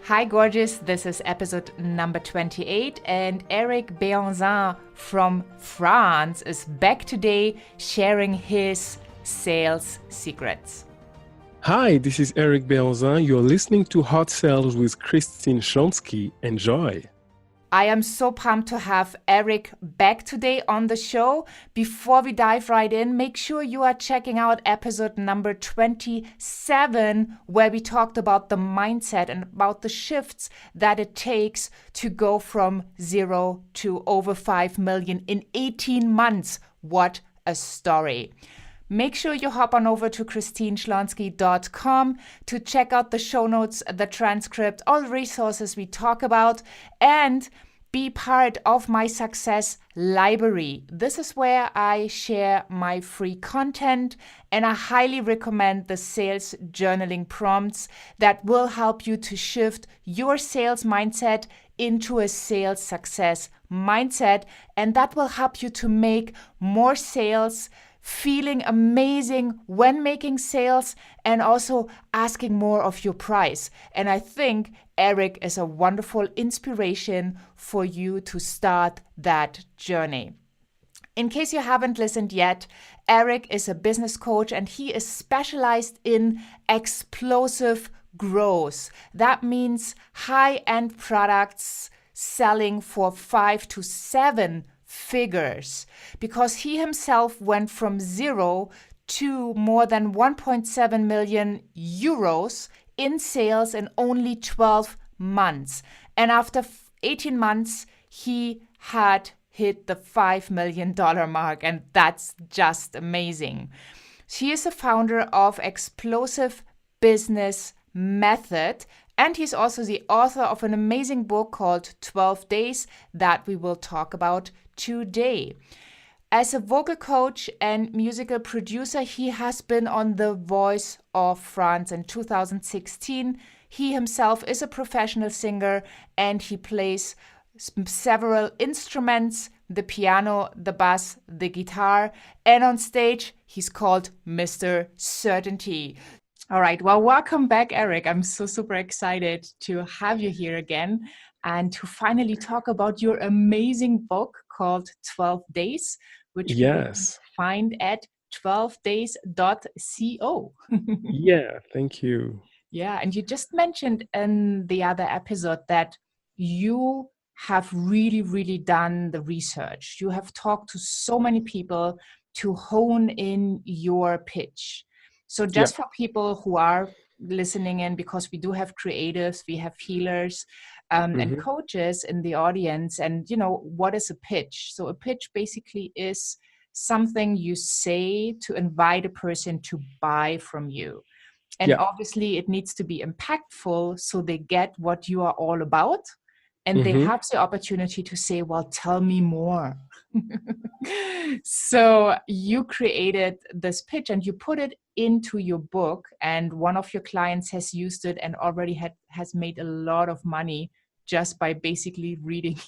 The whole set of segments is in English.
Hi, gorgeous. This is episode number 28, and Eric Béhanzin from France is back today sharing his sales secrets. Hi, this is Eric Béhanzin. You're listening to Hot Sales with Schlonski. Enjoy. I am so pumped to have Eric back today on the show. Before we dive right in, make sure you are checking out episode number 27, where we talked about the mindset and about the shifts that it takes to go from 0 to over 5 million in 18 months. What a story. Make sure you hop on over to Schlonski.com to check out the show notes, the transcript, all the resources we talk about, and be part of my success library. This is where I share my free content, and I highly recommend the sales journaling prompts that will help you to shift your sales mindset into a sales success mindset, and that will help you to make more sales, feeling amazing when making sales, and also asking more of your price. And I think Eric is a wonderful inspiration for you to start that journey. In case you haven't listened yet, Eric is a business coach and he is specialized in explosive growth. That means high-end products selling for 5 to 7 figures, because he himself went from 0 to more than 1.7 million euros in sales in only 12 months. And after 18 months, he had hit the $5 million mark, and that's just amazing. She is a founder of Explosive Business Method, and he's also the author of an amazing book called 12 Days that we will talk about today. As a vocal coach and musical producer, he has been on The Voice of France in 2016. He himself is a professional singer and he plays several instruments, the piano, the bass, the guitar, and on stage, he's called Mr. Certainty. All right. Well, welcome back, Eric. I'm so super excited to have you here again and to finally talk about your amazing book called 12 Days, which you can find at 12days.co. Yeah, thank you. Yeah. And you just mentioned in the other episode that you have really done the research. You have talked to so many people to hone in your pitch. So just for people who are listening in, because we do have creatives, we have healers and coaches in the audience. And, you know, what is a pitch? So a pitch basically is something you say to invite a person to buy from you. And obviously it needs to be impactful so they get what you are all about. And they have the opportunity to say, well, tell me more. So you created this pitch and you put it into your book, and one of your clients has used it and already has made a lot of money just by basically reading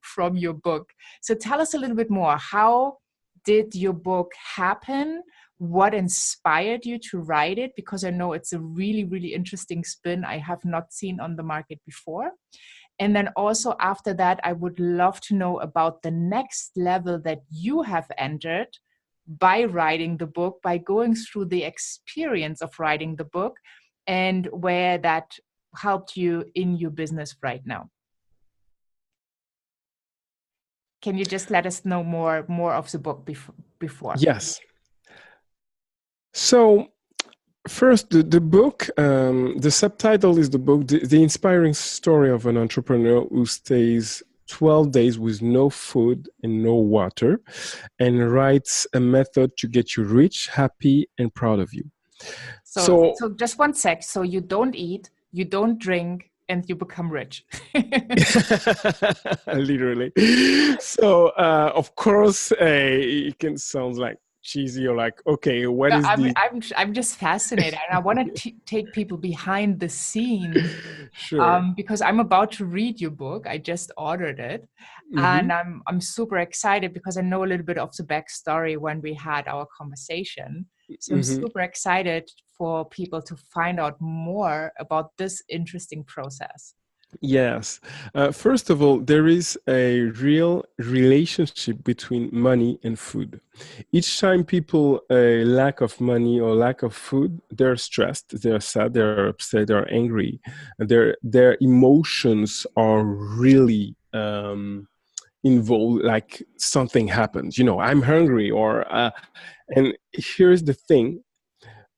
from your book. So tell us a little bit more. How did your book happen? What inspired you to write it? Because I know it's a really interesting spin I have not seen on the market before. And then also after that, I would love to know about the next level that you have entered by writing the book, by going through the experience of writing the book, and where that helped you in your business right now. Can you just let us know more of the book before? Yes. So first, the book, the subtitle is the book, the inspiring story of an entrepreneur who stays 12 days with no food and no water and writes a method to get you rich, happy, and proud of you. So just one sec. So you don't eat, you don't drink, and you become rich. Literally. So, of course, it can sound like cheesy or like, okay, what is the... I'm just fascinated, and I want to take people behind the scenes. Sure. Because I'm about to read your book. I just ordered it, and I'm super excited because I know a little bit of the backstory when we had our conversation. So I'm super excited for people to find out more about this interesting process. Yes. First of all, there is a real relationship between money and food. Each time people lack of money or lack of food, they're stressed, they're sad, they're upset, they're angry. Their emotions are really involved, like something happens. I'm hungry, and here's the thing.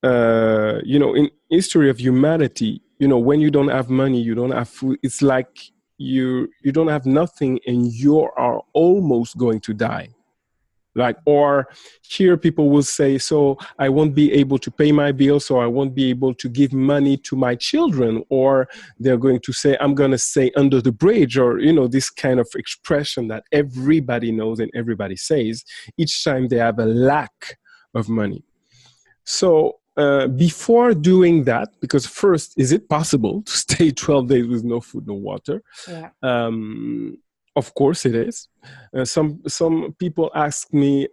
In history of humanity, when you don't have money, you don't have food. It's like you don't have nothing, and you are almost going to die. Or here people will say, so I won't be able to pay my bills, so I won't be able to give money to my children, or they're going to say, I'm going to stay under the bridge, or this kind of expression that everybody knows and everybody says each time they have a lack of money. So before doing that, because first, is it possible to stay 12 days with no food, no water? Yeah. Of course it is. Some people ask me,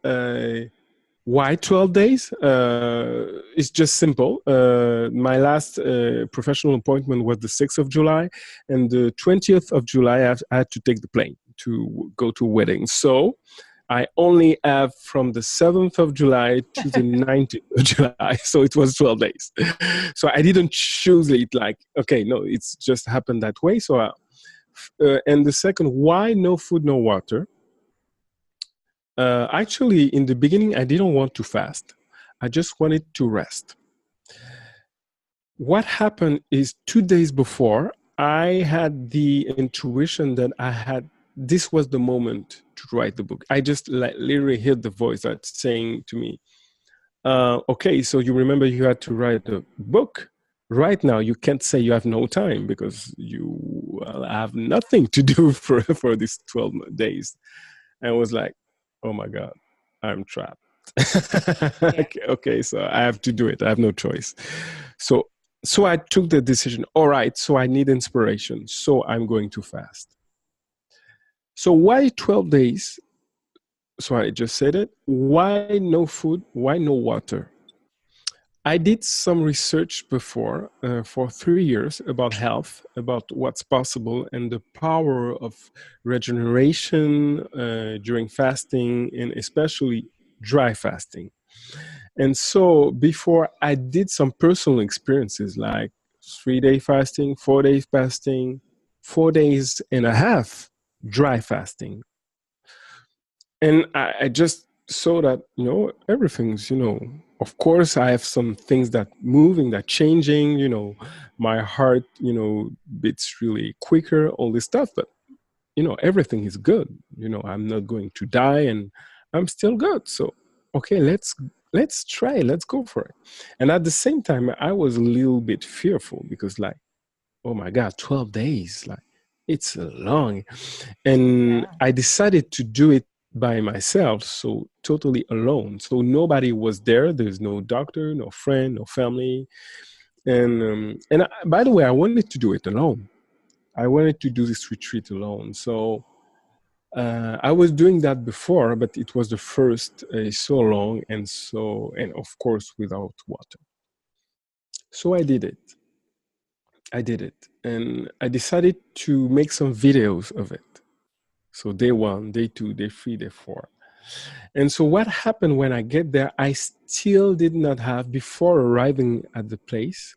why 12 days? It's just simple. My last professional appointment was the 6th of July, and the 20th of July, I had to take the plane to go to a wedding. So I only have from the 7th of July to the 19th of July. So it was 12 days. So I didn't choose it okay, no, it's just happened that way. So, and the second, why no food, no water? Actually, in the beginning, I didn't want to fast. I just wanted to rest. What happened is 2 days before, I had the intuition that this was the moment to write the book. I just literally heard the voice that's saying to me, okay, so you remember you had to write a book. Right now, you can't say you have no time because you have nothing to do for these 12 days. And I was like, oh my God, I'm trapped. Yeah. Okay, so I have to do it. I have no choice. So I took the decision, all right, so I need inspiration. So I'm going to fast. So why 12 days? So I just said it. Why no food? Why no water? I did some research before for 3 years about health, about what's possible and the power of regeneration during fasting, and especially dry fasting. And so before I did some personal experiences like 3-day fasting, 4-day fasting, 4 days and a half dry fasting. And I just saw that, everything's, of course I have some things that moving, that changing, my heart, beats really quicker, all this stuff, but, everything is good. I'm not going to die and I'm still good. So, okay, let's try, let's go for it. And at the same time, I was a little bit fearful because oh my God, 12 days, it's long. And Yeah. I decided to do it by myself, so totally alone. So nobody was there. There's no doctor, no friend, no family. And by the way, I wanted to do it alone. I wanted to do this retreat alone. So I was doing that before, but it was the first so long and of course without water. So I did it. And I decided to make some videos of it. So day 1, day 2, day 3, day 4. And so what happened when I get there, I still did not have, before arriving at the place,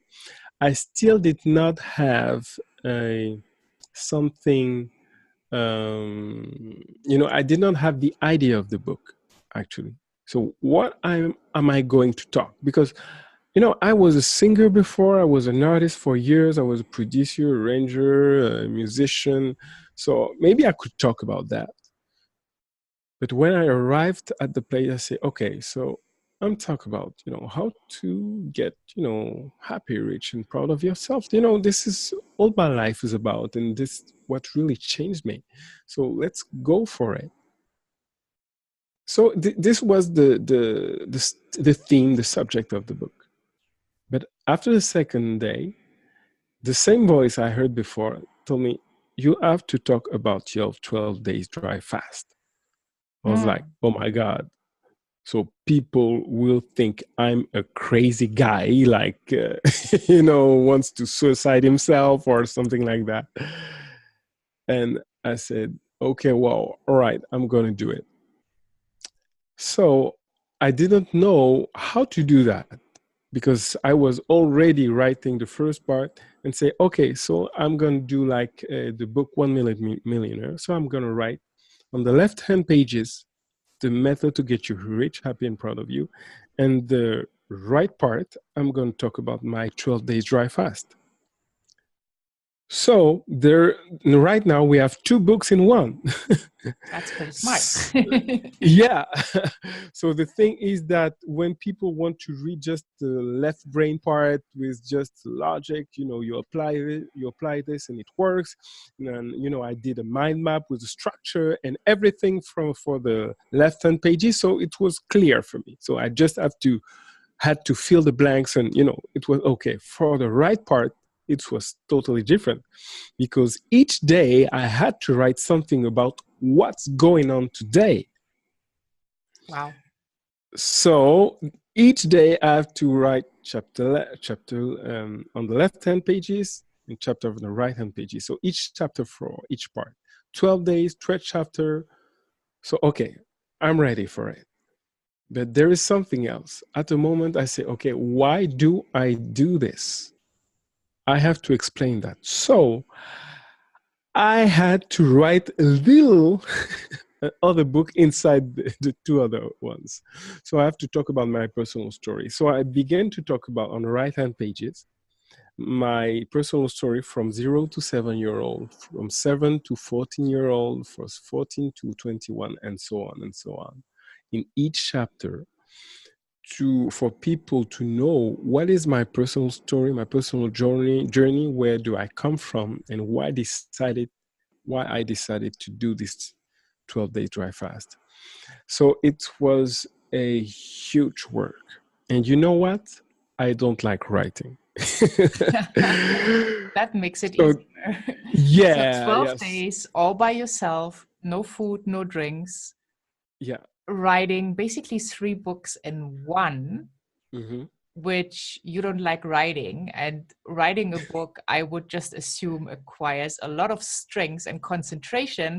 I still did not have something, I did not have the idea of the book, actually. So what am I going to talk? Because, I was a singer before. I was an artist for years. I was a producer, arranger, a musician. So maybe I could talk about that. But when I arrived at the place, I say, okay, so I'm talking about, how to get, happy, rich, and proud of yourself. This is all my life is about, and this what really changed me. So let's go for it. So this was the theme, the subject of the book. But after the second day, the same voice I heard before told me, you have to talk about your 12 days dry fast. I was like, oh my God. So people will think I'm a crazy guy, like, wants to suicide himself or something like that. And I said, okay, well, all right, I'm going to do it. So I didn't know how to do that because I was already writing the first part and say, okay, so I'm going to do like the book 1 Million Millionaire. So I'm going to write on the left-hand pages the method to get you rich, happy, and proud of you. And the right part, I'm going to talk about my 12 days dry fast. So right now we have 2 books in one. That's pretty smart. Yeah. So the thing is that when people want to read just the left brain part with just logic, you apply it, you apply this and it works. And I did a mind map with a structure and everything for the left hand pages. So it was clear for me. So I just had to fill the blanks and it was okay. For the right part, it was totally different because each day I had to write something about what's going on today. Wow. So each day I have to write chapter on the left-hand pages and chapter on the right-hand pages. So each chapter for each part. 12 days, 12 chapter. So, okay, I'm ready for it. But there is something else. At the moment I say, okay, why do I do this? I have to explain that. So I had to write a little other book inside the 2 other ones. So I have to talk about my personal story. So I began to talk about on the right-hand pages, my personal story from 0 to 7-year-old, from 7 to 14-year-old, from 14 to 21, and so on and so on. In each chapter, for people to know what is my personal story, my personal journey, where do I come from, and why I decided to do this 12-day dry fast. So it was a huge work. And you know what? I don't like writing. That makes it So, easier. So yeah, 12 yes. days all by yourself, no food, no drinks, Yeah. writing basically 3 books in one, Mm-hmm. which you don't like writing. And writing a book, I would just assume acquires a lot of strength and concentration.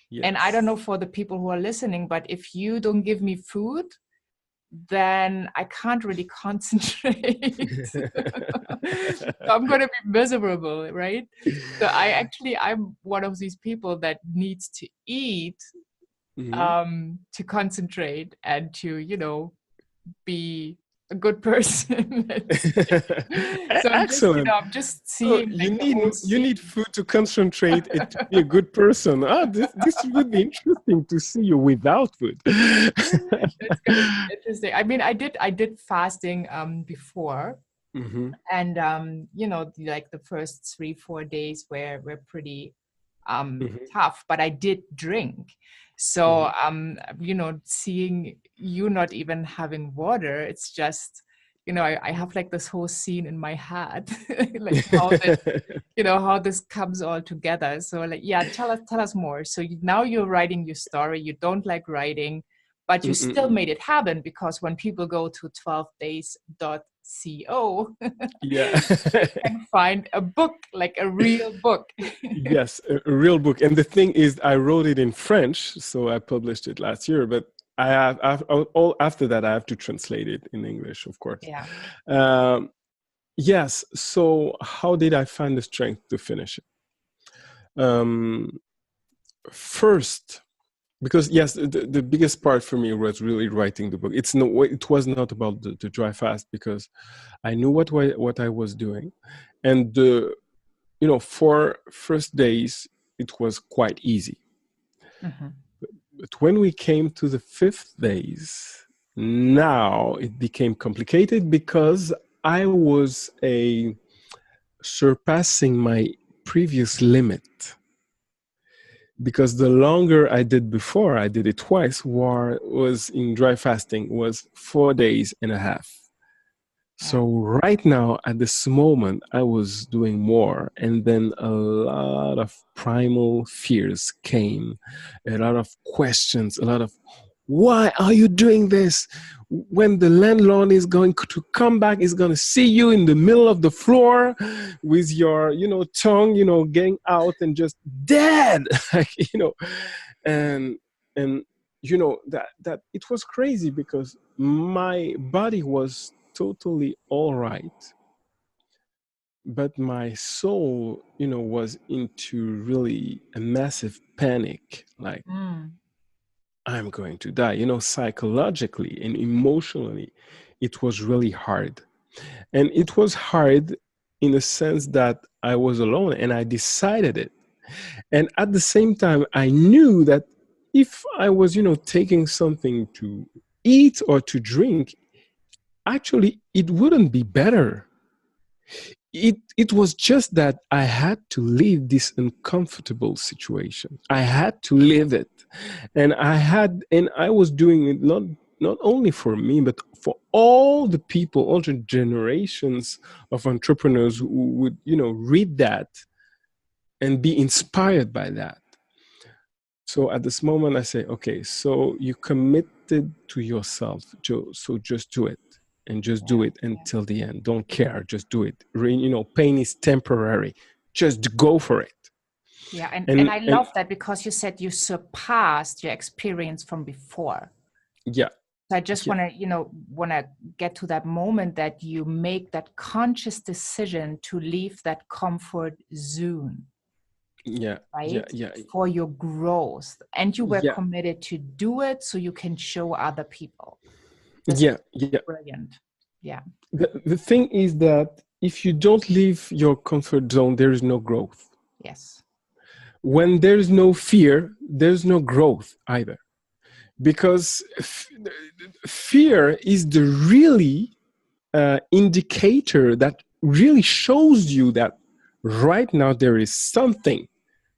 Yes. And I don't know for the people who are listening, but if you don't give me food, then I can't really concentrate. So I'm going to be miserable, right? So I'm one of these people that needs to eat to concentrate and to, be a good person. So Excellent. I'm just Oh, seeing like the whole you scene. need food to concentrate and to be a good person. This would be interesting to see you without food. It's gonna be interesting. I mean, I did fasting before, Mm-hmm. and like the first 3-4 days were pretty Mm-hmm. tough, but I did drink. So seeing you not even having water, it's just I have like this whole scene in my head, like how this comes all together. So like, yeah, tell us more. So now you're writing your story. You don't like writing, but you still Mm-mm-mm. made it happen, because when people go to 12days.co, Yeah. can find a book, like a real book. Yes, a real book. And the thing is, I wrote it in French, so I published it last year. But all after that, I have to translate it in English, of course. Yeah. Yes. So how did I find the strength to finish it? First, because yes, the biggest part for me was really writing the book. It was not about the dry fast, because I knew what I was doing, and for first days it was quite easy. Mm-hmm. But when we came to the 5th days, now it became complicated, because I was surpassing my previous limit. Because the longer I did before, I did it twice, was in dry fasting, was 4.5 days. So right now, at this moment, I was doing more. And then a lot of primal fears came, a lot of questions, a lot of, why are you doing this? When the landlord is going to come back, he's going to see you in the middle of the floor with your, tongue, getting out and just dead, like, and, and, that it was crazy because my body was totally all right, but my soul, was into really a massive panic, like, I'm going to die. Psychologically and emotionally, it was really hard. And it was hard in a sense that I was alone and I decided it. And at the same time, I knew that if I was, taking something to eat or to drink, actually, it wouldn't be better. It was just that I had to leave this uncomfortable situation. I had to live it. And I was doing it not only for me, but for all the people, all the generations of entrepreneurs who would, read that and be inspired by that. So at this moment, I say, okay, so you committed to yourself, so just do it. And just do it until the end. Don't care, just do it. Pain is temporary. Just go for it. Yeah, and I love that because you said you surpassed your experience from before. Yeah. So I just want to get to that moment that you make that conscious decision to leave that comfort zone. Yeah. Right. Yeah. For your growth, and you were committed to do it so you can show other people. That's brilliant. Yeah. The thing is that if you don't leave your comfort zone, there is no growth. Yes. When there's no fear, there's no growth either. Because fear is the really indicator that really shows you that right now there is something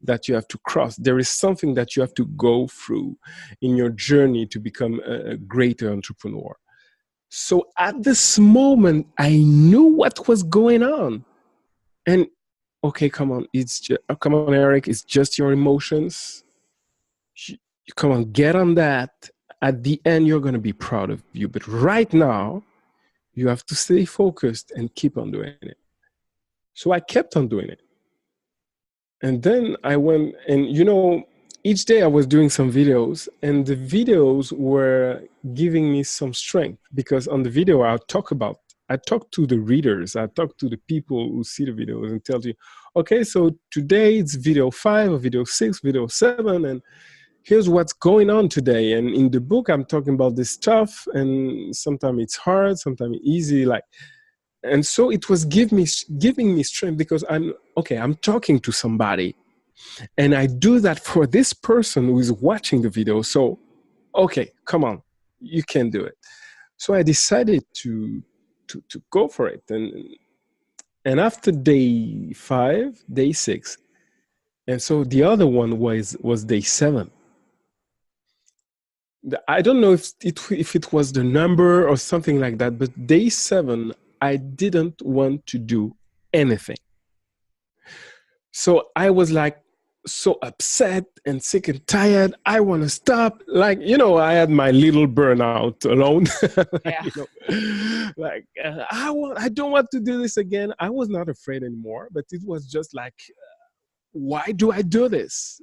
that you have to cross. There is something that you have to go through in your journey to become a greater entrepreneur. So at this moment, I knew what was going on. And okay, come on, come on, Eric, it's just your emotions. Come on, get on that. At the end, you're going to be proud of you. But right now, you have to stay focused and keep on doing it. So I kept on doing it. And then I went, and each day I was doing some videos, and the videos were giving me some strength because on the video I talk to the readers, I talk to the people who see the videos and tell you, okay, so today it's video 5 or video 6, video 7, and here's what's going on today. And in the book, I'm talking about this stuff, and sometimes it's hard, sometimes easy, and so it was giving me strength because I'm talking to somebody, and I do that for this person who is watching the video. So, okay, come on, you can do it. So I decided to go for it, and after day 5, day 6, and so the other one was day 7. I don't know if it was the number or something like that, but day 7, I didn't want to do anything. So I was like so upset and sick and tired. I want to stop. Like, I had my little burnout alone. I don't want to do this again. I was not afraid anymore, but it was just like, why do I do this?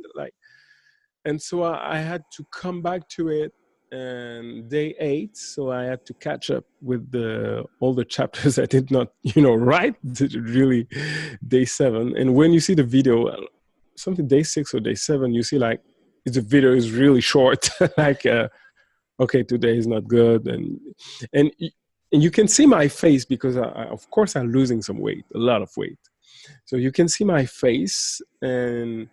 And so I had to come back to it, and day 8, so I had to catch up with all the chapters I did not, write really day 7. And when you see the video, something day 6 or day 7, you see like the video is really short, like, okay, today is not good. And you can see my face because of course I'm losing some weight, a lot of weight. So you can see my face, and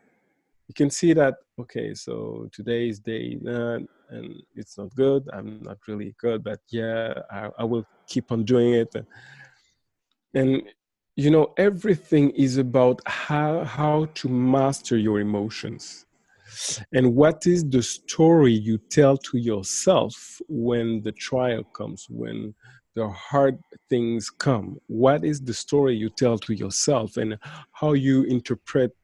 you can see that, okay, so today is day 9 and it's not good. I'm not really good, but I will keep on doing it. And everything is about how to master your emotions. And what is the story you tell to yourself when the trial comes, when the hard things come? What is the story you tell to yourself, and how you interpret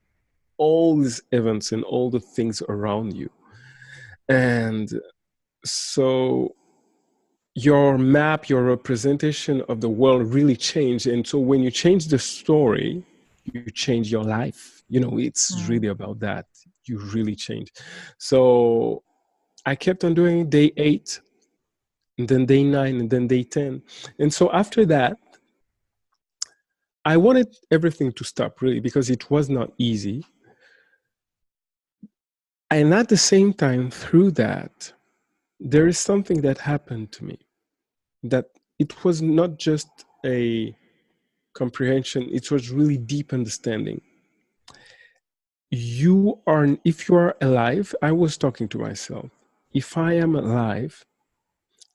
all these events and all the things around you? And So your map, your representation of the world really changed. And so when you change the story, you change your life. You know, it's really about that. You really change. So I kept on doing day 8, and then day 9, and then day 10. And so after that, I wanted everything to stop, really, because it was not easy. And at the same time, through that, there is something that happened to me, that it was not just a comprehension, it was really deep understanding. If you are alive, I was talking to myself, if I am alive,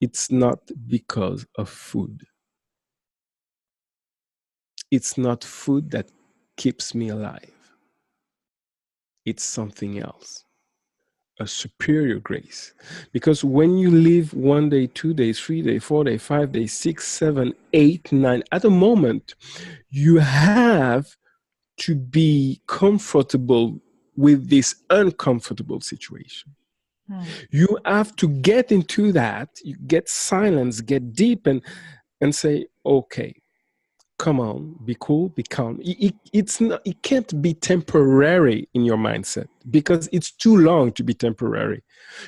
it's not because of food. It's not food that keeps me alive. It's something else, a superior grace. Because when you live 1 day, 2 days, 3 days, 4 days, 5 days, 6, 7, 8, 9, at a moment, you have to be comfortable with this uncomfortable situation. You have to get into that, you get silence, get deep, and say, okay, come on, be cool, be calm. It can't be temporary in your mindset, because it's too long to be temporary.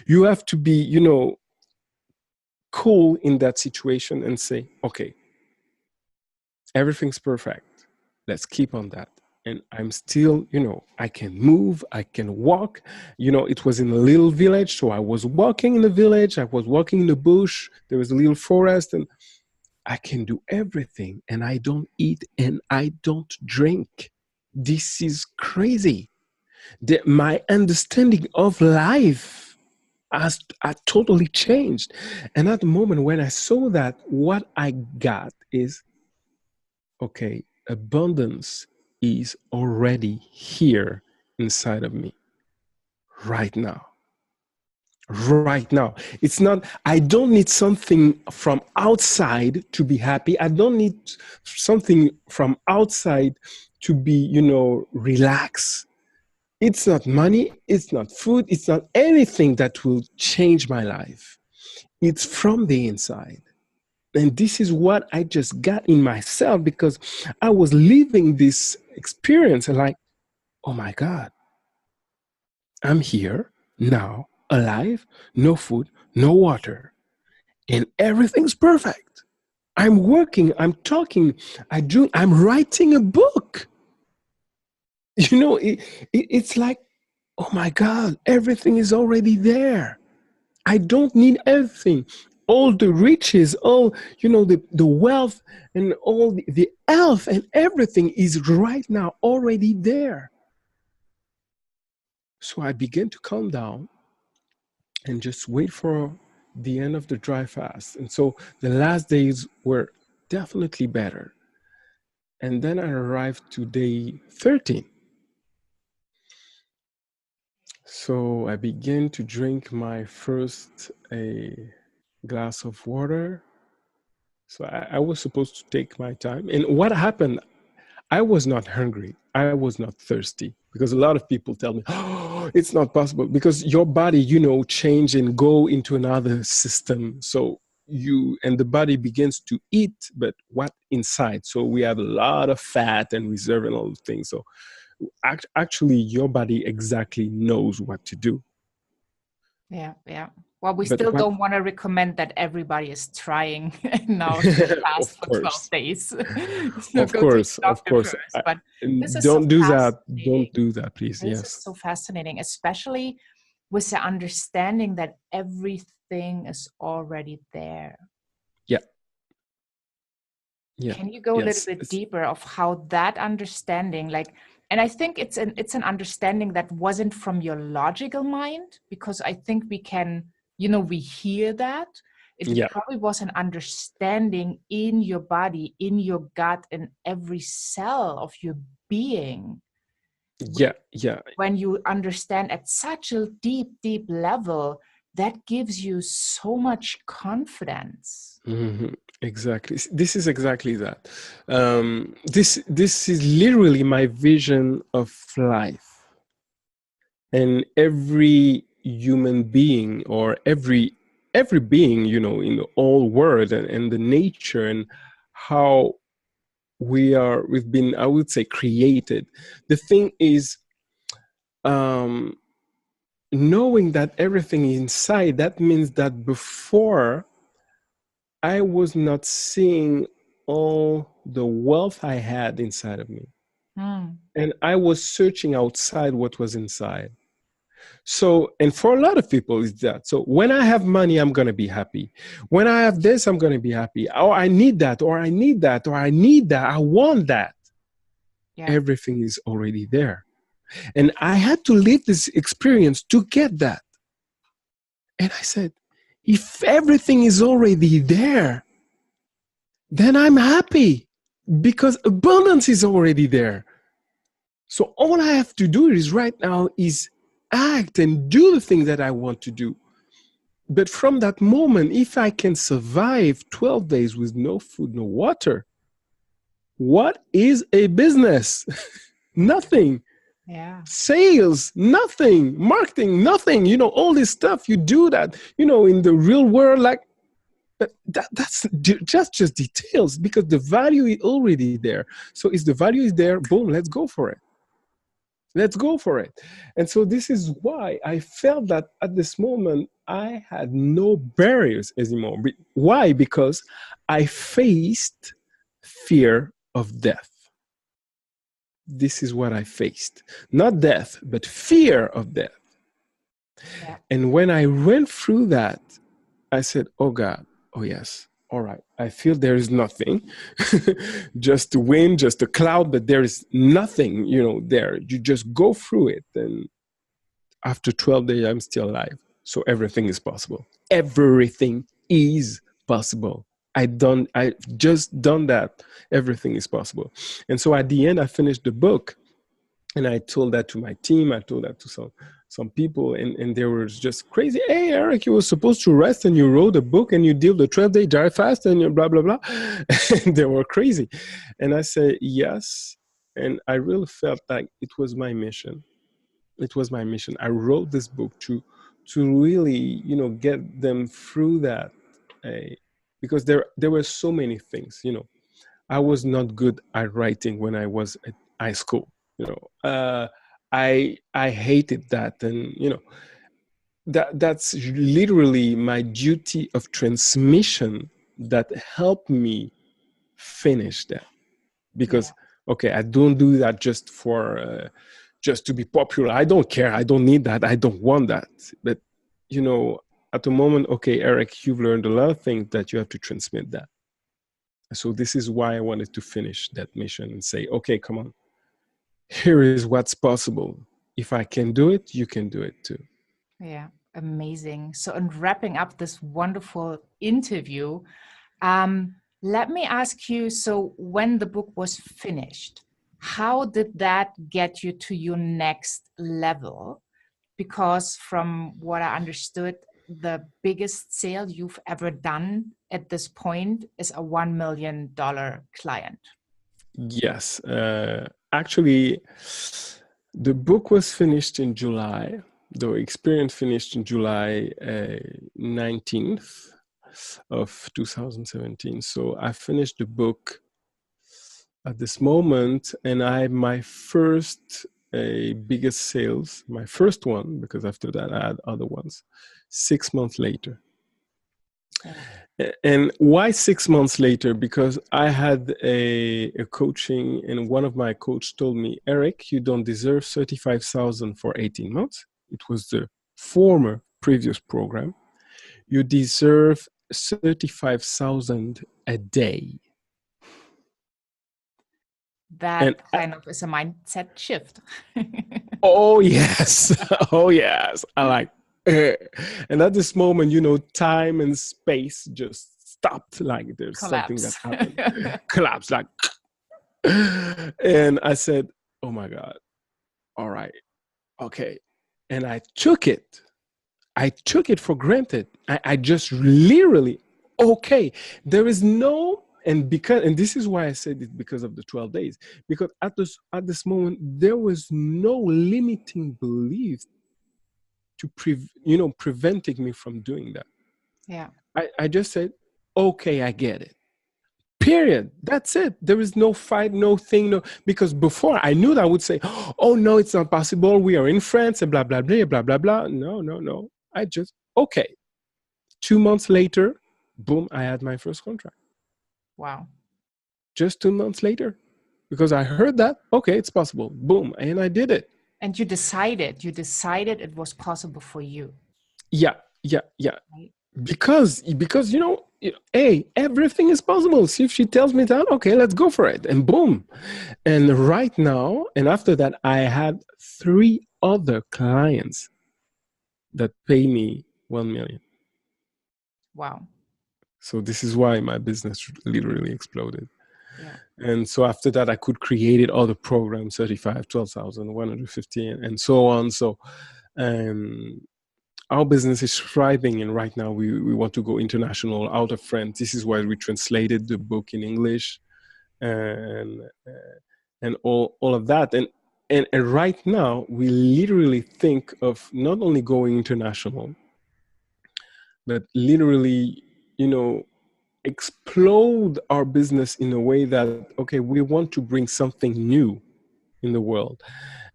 You have to be, cool in that situation and say, okay, everything's perfect. Let's keep on that. And I'm still, I can move, I can walk. It was in a little village, so I was walking in the village, I was walking in the bush, there was a little forest, and I can do everything, and I don't eat and I don't drink. This is crazy. My understanding of life has totally changed. And at the moment when I saw that, what I got is, okay, abundance is already here inside of me right now. Right now. It's not, I don't need something from outside to be happy. I don't need something from outside to be, relax. It's not money, it's not food, it's not anything that will change my life. It's from the inside. And this is what I just got in myself, because I was living this experience and like, oh my God, I'm here now, alive, no food, no water, and everything's perfect. I'm working, I'm talking, I'm writing a book. It's like, oh my God, everything is already there. I don't need everything. All the riches, all, the wealth and all the health and everything is right now already there. So I began to calm down and just wait for the end of the dry fast. And so the last days were definitely better. And then I arrived to day 13. So I began to drink my first glass of water. So I was supposed to take my time. And what happened, I was not hungry. I was not thirsty, because a lot of people tell me, oh, it's not possible, because your body, change and go into another system. So the body begins to eat, but what inside? So we have a lot of fat and reserve and all those things. So actually your body exactly knows what to do. Yeah. Well, we still don't want to recommend that everybody is trying now to fast for 12 days. So of course. First. But don't do that. Don't do that, please. This is so fascinating, especially with the understanding that everything is already there. Yeah. Can you go a little bit deeper of how that understanding, and I think it's an understanding that wasn't from your logical mind, because I think we can, we hear that. It probably was an understanding in your body, in your gut, in every cell of your being. Yeah. When you understand at such a deep level, that gives you so much confidence. Mm-hmm. Exactly. This is exactly that. This is literally my vision of life. And every human being, or every every being, you know, in the whole world, and the nature, and how we've been, I would say, created. The thing is, knowing that everything is inside, that means that before I was not seeing all the wealth I had inside of me. And I was searching outside what was inside. So, and for a lot of people, it's that. So when I have money, I'm going to be happy. When I have this, I'm going to be happy. Oh, I need that, or I need that, or I need that. I want that. Yeah. Everything is already there. And I had to live this experience to get that. And I said, if everything is already there, then I'm happy because abundance is already there. So all I have to do is right now is act and do the things that I want to do. But from that moment, if I can survive 12 days with no food, no water, what is a business? Nothing. Yeah. Sales, nothing. Marketing, nothing. You know, all this stuff, you do that, you know, in the real world, like that's just details, because the value is already there. So if the value is there, boom, let's go for it. Let's go for it. And so this is why I felt that at this moment, I had no barriers anymore. Why? Because I faced fear of death. This is what I faced. Not death, but fear of death. Yeah. And when I went through that, I said, oh God, oh yes, all right. I feel there is nothing, just the wind, just a cloud, but there is nothing, you know, there. You just go through it. And after 12 days, I'm still alive. So everything is possible. Everything is possible. I just done that. Everything is possible. And so at the end, I finished the book, and I told that to my team. I told that to some people, and they were just crazy. Hey, Eric, you were supposed to rest, and you wrote a book, and you did the 12-day dry fast, and you blah, blah, blah. And they were crazy. And I said, yes. And I really felt like it was my mission. It was my mission. I wrote this book to really, you know, get them through that. Because there were so many things, you know. I was not good at writing when I was at high school, you know. I hated that, and you know, that's literally my duty of transmission that helped me finish that. Because okay, I don't do that just for just to be popular. I don't care. I don't need that. I don't want that. But you know, at the moment, okay, Eric, you've learned a lot of things that you have to transmit that. So this is why I wanted to finish that mission and say, okay, come on. Here is what's possible. If I can do it, you can do it too. Yeah, amazing. So in wrapping up this wonderful interview, let me ask you, so when the book was finished, how did that get you to your next level? Because from what I understood, the biggest sale you've ever done at this point is a $1 million client. Yes. Actually, the book was finished in July. The experience finished in July 19th of 2017. So I finished the book at this moment, and I had my first biggest sales, my first one, because after that I had other ones, 6 months later. And why 6 months later? Because I had a coaching, and one of my coaches told me, Eric, you don't deserve 35,000 for 18 months. It was the former previous program. You deserve 35,000 a day. That kind of is a mindset shift. Oh, yes. Oh, yes. I like and at this moment, you know, time and space just stopped. Like there's something that happened. Collapsed, like. And I said, oh my God. All right. Okay. And I took it. I took it for granted. I just literally, okay. There is no, and this is why I said it, because of the 12 days. Because at this moment, there was no limiting belief to preventing me from doing that. Yeah. I just said, okay, I get it. Period. That's it. There is no fight, no thing, no. Because before I knew that I would say, oh no, it's not possible. We are in France and blah blah blah blah blah blah. No. I just okay. 2 months later, boom, I had my first contract. Wow. Just 2 months later, because I heard that okay, it's possible. Boom, and I did it. And you decided it was possible for you. Yeah. Right? Because hey, everything is possible. See, if she tells me that, okay, let's go for it, and boom. And right now, and after that, I had 3 other clients that pay me 1 million. Wow. So this is why my business literally exploded. Yeah. And so after that, I could create other programs, 35, 12,000, 150, and so on. So our business is thriving, and right now we want to go international, out of France. This is why we translated the book in English, and all of that. And right now we literally think of not only going international, but literally, explode our business in a way that, okay, we want to bring something new in the world.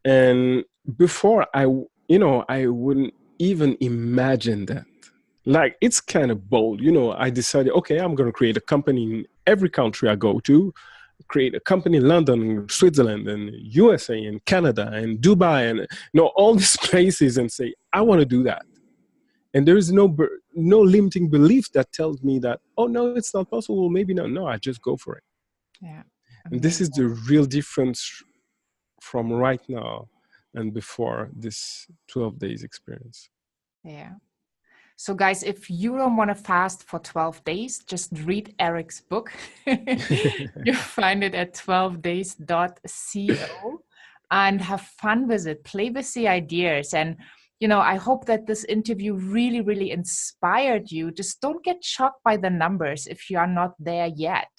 And before I wouldn't even imagine that. Like, it's kind of bold. I decided, okay, I'm going to create a company in every country I go to, create a company in London, Switzerland, and USA, and Canada, and Dubai, and all these places, and say, I want to do that. And there is no limiting belief that tells me that, oh, no, it's not possible. Maybe not. No, I just go for it. Yeah. And this is the real difference from right now and before this 12 days experience. Yeah. So guys, if you don't want to fast for 12 days, just read Eric's book. You find it at 12days.co and have fun with it. Play with the ideas. And, I hope that this interview really, really inspired you. Just don't get shocked by the numbers if you are not there yet.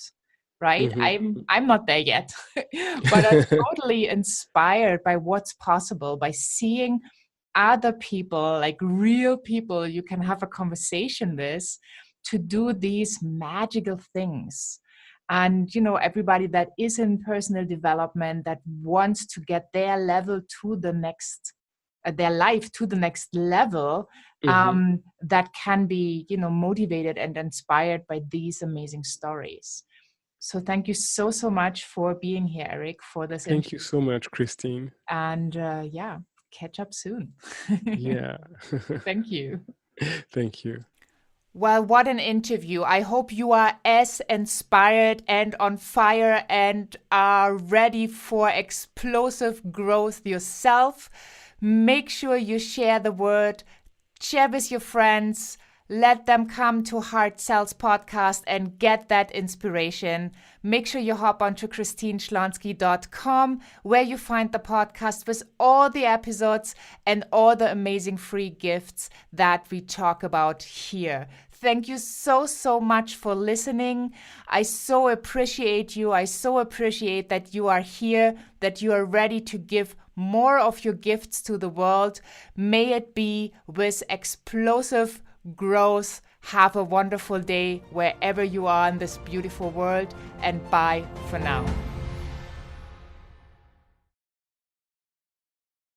Right? Mm-hmm. I'm not there yet, but I'm totally inspired by what's possible, by seeing other people, like real people you can have a conversation with, to do these magical things. And everybody that is in personal development, that wants to get their level to the next, their life to the next level, that can be motivated and inspired by these amazing stories. So thank you so much for being here, Eric, for this Thank you so much, Christine. And catch up soon. Yeah. Thank you. Thank you. Well, what an interview. I hope you are as inspired and on fire and are ready for explosive growth yourself. Make sure you share the word, share with your friends, let them come to Heart Cells podcast and get that inspiration. Make sure you hop onto christineschlonski.com, where you find the podcast with all the episodes and all the amazing free gifts that we talk about here. Thank you so much for listening. I so appreciate you. I so appreciate that you are here, that you are ready to give more of your gifts to the world. May it be with explosive growth. Have a wonderful day wherever you are in this beautiful world, and bye for now.